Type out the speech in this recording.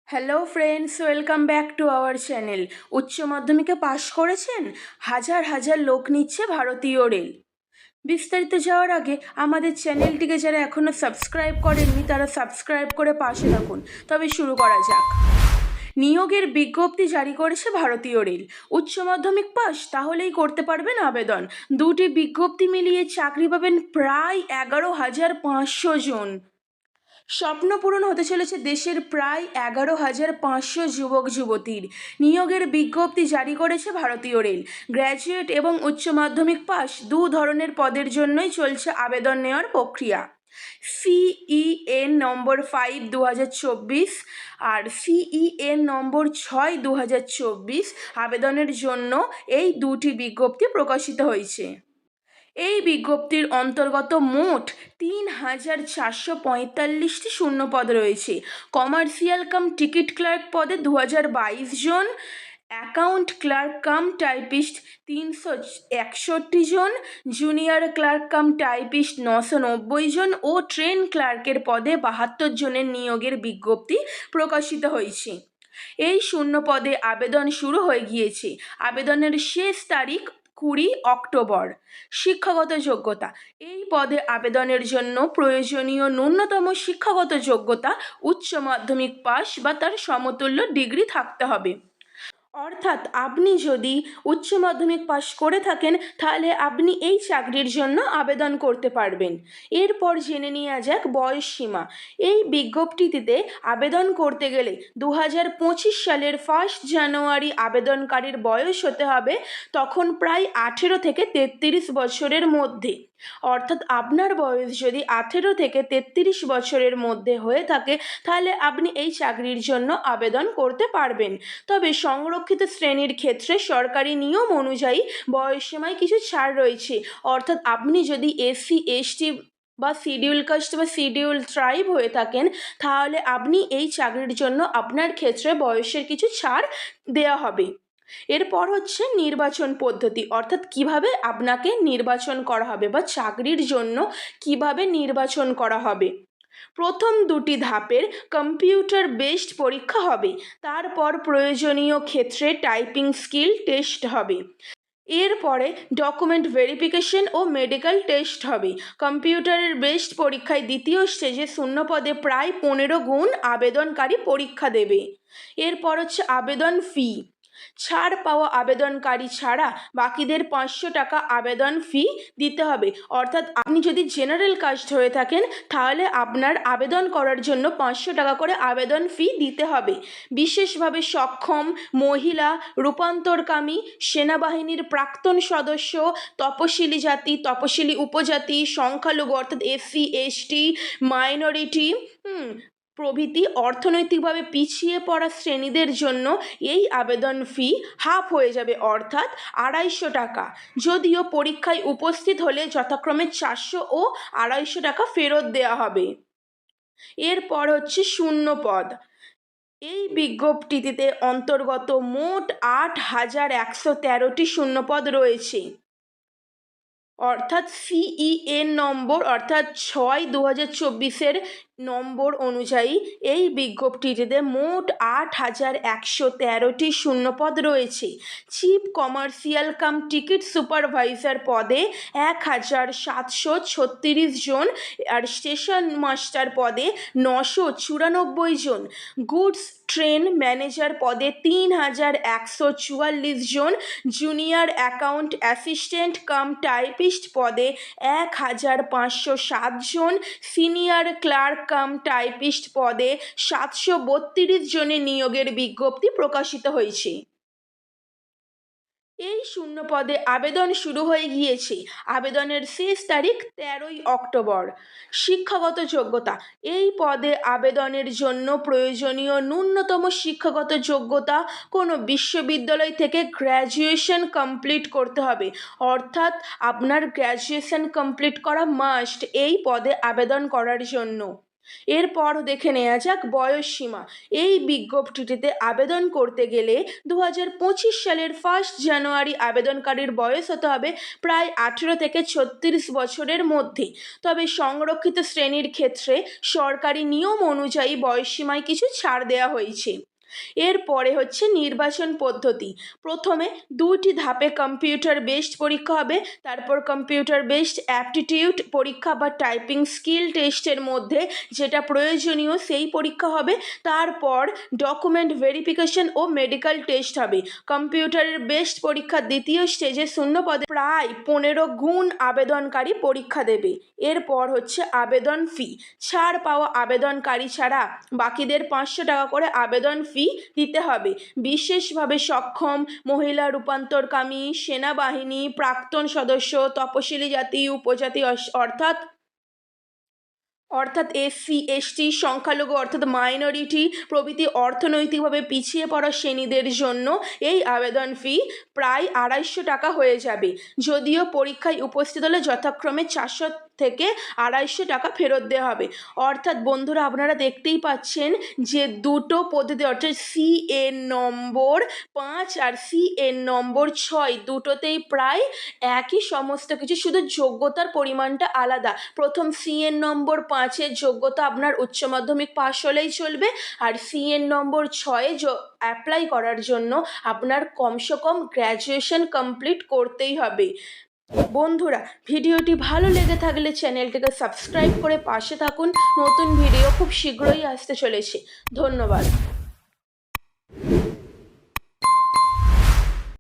Hello friends, welcome back to our channel. উচ্চ মাধ্যমিকে পাশ করেছেন? হাজার হাজার লোক নিচ্ছে ভারতীয় রেল। বিস্তারিত যাওয়ার আগে আমাদের চ্যানেলটিকে যারা এখনও সাবস্ক্রাইব করেননি তারা সাবস্ক্রাইব করে পাশে থাকুন। তবে শুরু করা যাক। নিয়োগের বিজ্ঞপ্তি জারি করেছে ভারতীয় রেল। উচ্চ মাধ্যমিক পাস তাহলেই করতে পারবেন আবেদন। দুটি বিজ্ঞপ্তি মিলিয়ে চাকরি পাবেন প্রায় 11,500 জন। স্বপ্ন পূরণ হতে চলেছে দেশের প্রায় 11,500 যুবক যুবতীর। নিয়োগের বিজ্ঞপ্তি জারি করেছে ভারতীয় রেল। গ্র্যাজুয়েট এবং উচ্চ মাধ্যমিক পাস দু ধরনের পদের জন্যই চলছে আবেদন নেওয়ার প্রক্রিয়া। সিইএন নম্বর 5 2024 আর সিইএন নম্বর 6 2024 আবেদনের জন্য এই দুটি বিজ্ঞপ্তি প্রকাশিত হয়েছে। এই বিজ্ঞপ্তির অন্তর্গত মোট 3,445টি শূন্যপদ রয়েছে। কমার্শিয়াল কাম টিকিট ক্লার্ক পদে 2022 জন, অ্যাকাউন্ট ক্লার্ক কাম টাইপিস্ট 361 জন, জুনিয়র ক্লার্ক কাম টাইপিস্ট 990 জন ও ট্রেন ক্লার্কের পদে 72 জনের নিয়োগের বিজ্ঞপ্তি প্রকাশিত হয়েছে। এই শূন্য পদে আবেদন শুরু হয়ে গিয়েছে। আবেদনের শেষ তারিখ 20 অক্টোবর। শিক্ষাগত যোগ্যতা: এই পদে আবেদনের জন্য প্রয়োজনীয় ন্যূনতম শিক্ষাগত যোগ্যতা উচ্চ মাধ্যমিক পাস বা তার সমতুল্য ডিগ্রি থাকতে হবে। অর্থাৎ আপনি যদি উচ্চ মাধ্যমিক পাশ করে থাকেন তাহলে আপনি এই চাকরির জন্য আবেদন করতে পারবেন। এরপর জেনে নেওয়া যাক বয়স সীমা। এই বিজ্ঞপ্তিটিতে আবেদন করতে গেলে 2025 সালের 1 জানুয়ারি আবেদনকারীর বয়স হতে হবে তখন প্রায় 18 থেকে 33 বছরের মধ্যে। অর্থাৎ আপনার বয়স যদি 18 থেকে 33 বছরের মধ্যে হয়ে থাকে তাহলে আপনি এই চাকরির জন্য আবেদন করতে পারবেন। তবে সংরক্ষিত শ্রেণীর ক্ষেত্রে সরকারি নিয়ম অনুযায়ী বয়সসীমায় কিছু ছাড় রয়েছে। অর্থাৎ আপনি যদি এসসি এসটি বা শিডিউল কাস্ট বা শিডিউল ট্রাইব হয়ে থাকেন তাহলে আপনি এই চাকরির জন্য আপনার ক্ষেত্রে বয়সের কিছু ছাড় দেওয়া হবে। এরপর হচ্ছে নির্বাচন পদ্ধতি, অর্থাৎ কিভাবে আপনাকে নির্বাচন করা হবে বা চাকরির জন্য কিভাবে নির্বাচন করা হবে। প্রথম দুটি ধাপের কম্পিউটার বেসড পরীক্ষা হবে। তারপর প্রয়োজনীয় ক্ষেত্রে টাইপিং স্কিল টেস্ট হবে। এরপরে ডকুমেন্ট ভেরিফিকেশন ও মেডিকেল টেস্ট হবে। কম্পিউটারের বেসড পরীক্ষায় দ্বিতীয় স্টেজে শূন্যপদে প্রায় 15 গুণ আবেদনকারী পরীক্ষা দেবে। এরপর হচ্ছে আবেদন ফি। ছাড় পাওয়া আবেদনকারী ছাড়া বাকিদের 500 টাকা আবেদন ফি দিতে হবে। অর্থাৎ আপনি যদি জেনারেল কাস্ট হয়ে থাকেন তাহলে আপনার আবেদন করার জন্য 500 টাকা করে আবেদন ফি দিতে হবে। বিশেষভাবে সক্ষম, মহিলা, রূপান্তরকামী, সেনাবাহিনীর প্রাক্তন সদস্য, তপশিলি জাতি, তপশিলি উপজাতি, সংখ্যালঘু অর্থাৎ এসসি এসটি, মাইনরিটি প্রভৃতি অর্থনৈতিকভাবে পিছিয়ে পড়া শ্রেণীদের জন্য এই আবেদন ফি হাফ হয়ে যাবে, অর্থাৎ 250 টাকা। যদিও পরীক্ষায় উপস্থিত হলে যথাক্রমে 400 ও 250 টাকা ফেরত দেওয়া হবে। এরপর হচ্ছে শূন্য পদ। এই বিজ্ঞপ্তিতে অন্তর্গত মোট 8,113টি শূন্যপদ রয়েছে। অর্থাৎ সিইএন নম্বর অর্থাৎ 6 2024 নম্বর অনুযায়ী এই বিজ্ঞপ্তিটিতে মোট 8,113টি শূন্যপদ রয়েছে। Chief commercial cum ticket supervisor পদে 1,736 জন, আর স্টেশন মাস্টার পদে 994 জন, গুডস ট্রেন ম্যানেজার পদে 3,144 জন, junior account assistant cum typist পদে 1,507 জন, সিনিয়র ক্লার্ক কাম টাইপিস্ট পদে 732 জনের নিয়োগের বিজ্ঞপ্তি প্রকাশিত হয়েছে। এই শূন্য পদে আবেদন শুরু হয়ে গিয়েছে। আবেদনের শেষ তারিখ 13 অক্টোবর। শিক্ষাগত যোগ্যতা: এই পদে আবেদনের জন্য প্রয়োজনীয় ন্যূনতম শিক্ষাগত যোগ্যতা কোনো বিশ্ববিদ্যালয় থেকে গ্র্যাজুয়েশন কমপ্লিট করতে হবে। অর্থাৎ আপনার গ্র্যাজুয়েশন কমপ্লিট করা মাস্ট এই পদে আবেদন করার জন্য। এরপর দেখে নেওয়া যাক বয়সসীমা। এই বিজ্ঞপ্তিটিতে আবেদন করতে গেলে 2025 সালের 1 জানুয়ারি আবেদনকারীর বয়স হতে হবে প্রায় 18 থেকে 36 বছরের মধ্যে। তবে সংরক্ষিত শ্রেণীর ক্ষেত্রে সরকারি নিয়ম অনুযায়ী বয়সসীমায় কিছু ছাড় দেওয়া হয়েছে। এরপরে হচ্ছে নির্বাচন পদ্ধতি। প্রথমে 2টি ধাপে কম্পিউটার বেসড পরীক্ষা হবে, তারপর কম্পিউটার বেসড অ্যাপটিটিউড পরীক্ষা বা টাইপিং স্কিল টেস্টের মধ্যে যেটা প্রয়োজনীয় সেই পরীক্ষা হবে, তারপর ডকুমেন্ট ভেরিফিকেশন ও মেডিকেল টেস্ট হবে। কম্পিউটারের বেসড পরীক্ষার দ্বিতীয় স্টেজে শূন্য পদে প্রায় 15 গুণ আবেদনকারী পরীক্ষা দেবে। এরপর হচ্ছে আবেদন ফি। ছাড় পাওয়া আবেদনকারী ছাড়া বাকিদের 500 টাকা করে আবেদন ফি দিতে হবে। বিশেষভাবে সক্ষম, মহিলা রূপান্তরকামী, সেনাবাহিনী, প্রাক্তন সদস্য, তপশিলি জাতি, উপজাতি অর্থাৎ এসসি, এসটি, সংখ্যালঘু অর্থাৎ মাইনরিটি প্রভৃতি অর্থনৈতিকভাবে পিছিয়ে পড়া শ্রেণীদের জন্য এই আবেদন ফি প্রায় 250 টাকা হয়ে যাবে। যদিও পরীক্ষায় উপস্থিত হলে যথাক্রমে 400 থেকে 250 টাকা ফেরত দেওয়া হবে। অর্থাৎ বন্ধুরা আপনারা দেখতেই পাচ্ছেন যে দুটো পদ্ধতি অর্থাৎ CN নম্বর 5 আর CN নম্বর 6 দুটোতেই প্রায় একই সমস্ত কিছু, শুধু যোগ্যতার পরিমাণটা আলাদা। প্রথম CN নম্বর 5-এর যোগ্যতা আপনার উচ্চ মাধ্যমিক পাশ হলেই চলবে, আর CN নম্বর 6-এ অ্যাপ্লাই করার জন্য আপনার কমসে কম গ্র্যাজুয়েশন কমপ্লিট করতেই হবে। বন্ধুরা, ভিডিওটি ভালো লেগে থাকলে চ্যানেলটিকে সাবস্ক্রাইব করে পাশে থাকুন। নতুন ভিডিও খুব শীঘ্রই আসতে চলেছে। ধন্যবাদ।